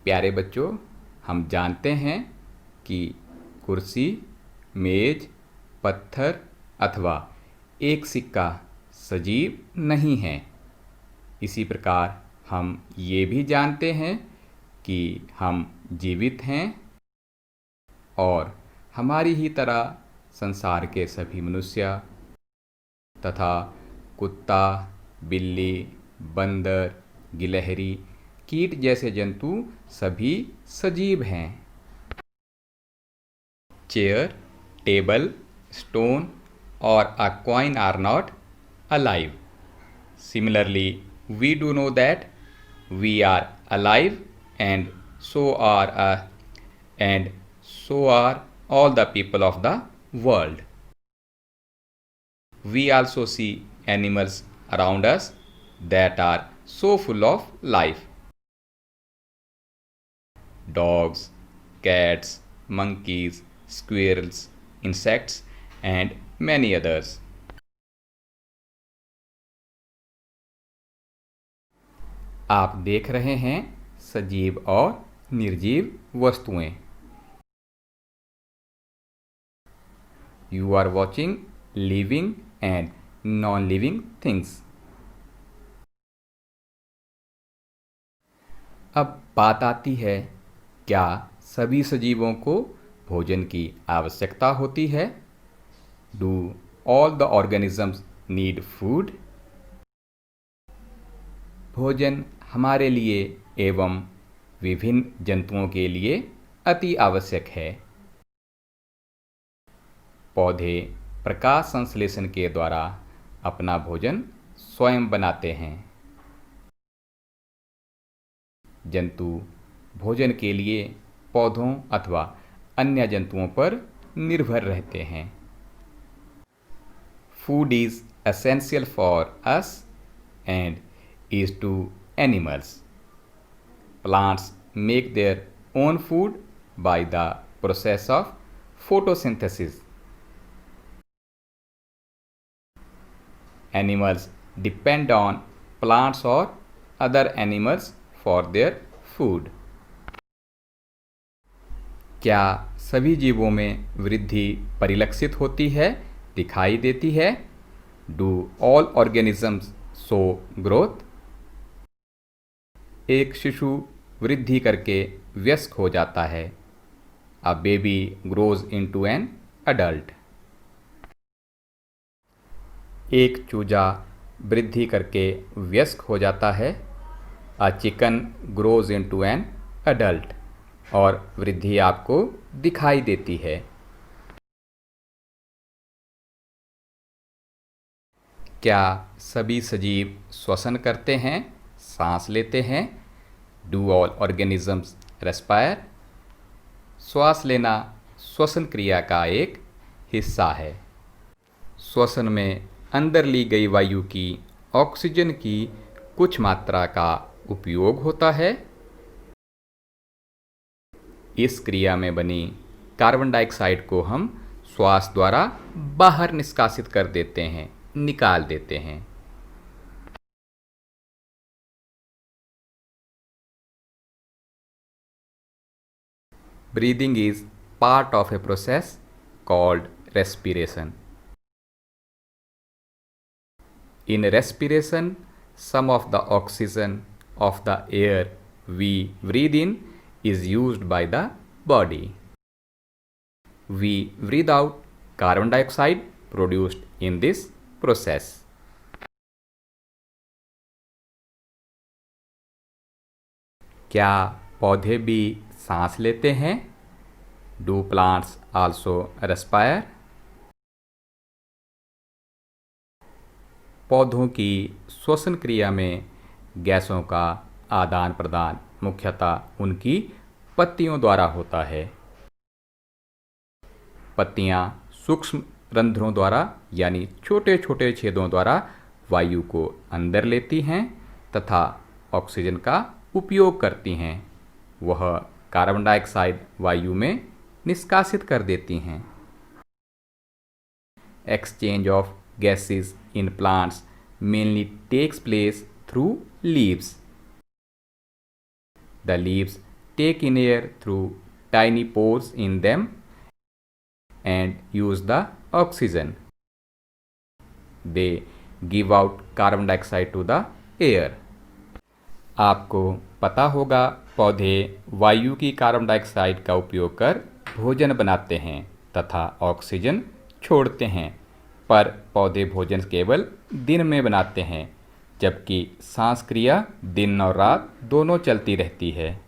प्यारे बच्चों, हम जानते हैं कि कुर्सी, मेज, पत्थर अथवा एक सिक्का सजीव नहीं हैं। इसी प्रकार हम ये भी जानते हैं कि हम जीवित हैं और हमारी ही तरह संसार के सभी मनुष्य तथा कुत्ता, बिल्ली, बंदर, गिलहरी, कीट जैसे जंतु सभी सजीव हैं। Chair, table, stone or a coin are not alive. Similarly, we do know that we are alive and so are all the people of the world. We also see animals around us that are so full of life. Dogs, cats, monkeys, squirrels, insects and many others. आप देख रहे हैं सजीव और निर्जीव वस्तुएं। You are watching living and non-living things. अब बात आती है, क्या सभी सजीवों को भोजन की आवश्यकता होती है? Do all the organisms need food? भोजन हमारे लिए एवं विभिन्न जंतुओं के लिए अति आवश्यक है। पौधे प्रकाश संश्लेषण के द्वारा अपना भोजन स्वयं बनाते हैं। जंतु भोजन के लिए पौधों अथवा अन्य जंतुओं पर निर्भर रहते हैं। Food is essential for us and is to animals. Plants make their own food by the process of photosynthesis. Animals depend on plants or other animals for their food. क्या सभी जीवों में वृद्धि परिलक्षित होती है, दिखाई देती है? Do all organisms show growth? एक शिशु वृद्धि करके वयस्क हो जाता है। A baby grows into an adult. एक चूजा वृद्धि करके वयस्क हो जाता है। A chicken grows into an adult. और वृद्धि आपको दिखाई देती है। क्या सभी सजीव श्वसन करते हैं, सांस लेते हैं? Do all organisms respire? श्वास लेना श्वसन क्रिया का एक हिस्सा है। श्वसन में अंदर ली गई वायु की ऑक्सीजन की कुछ मात्रा का उपयोग होता है। इस क्रिया में बनी कार्बन डाइऑक्साइड को हम श्वास द्वारा बाहर निष्कासित कर देते हैं, निकाल देते हैं। Breathing is part of a process called respiration. In respiration, some of the oxygen of the air we breathe in is used by the body. We breathe out carbon dioxide produced in this process. क्या पौधे भी सांस लेते हैं? Do plants also respire? पौधों की श्वसन क्रिया में गैसों का आदान प्रदान मुख्यतः उनकी पत्तियों द्वारा होता है। पत्तियां सूक्ष्म रंध्रों द्वारा यानी छोटे छोटे छेदों द्वारा वायु को अंदर लेती हैं तथा ऑक्सीजन का उपयोग करती हैं। वह कार्बन डाइऑक्साइड वायु में निष्कासित कर देती हैं। Exchange of gases in plants mainly takes place through leaves. The leaves take in air through tiny pores in them and use the oxygen. They give out carbon dioxide to the air. आपको पता होगा पौधे वायु की carbon dioxide का उपयोग कर भोजन बनाते हैं तथा ऑक्सीजन छोड़ते हैं, पर पौधे भोजन केवल दिन में बनाते हैं, जबकि सांस क्रिया दिन और रात दोनों चलती रहती है।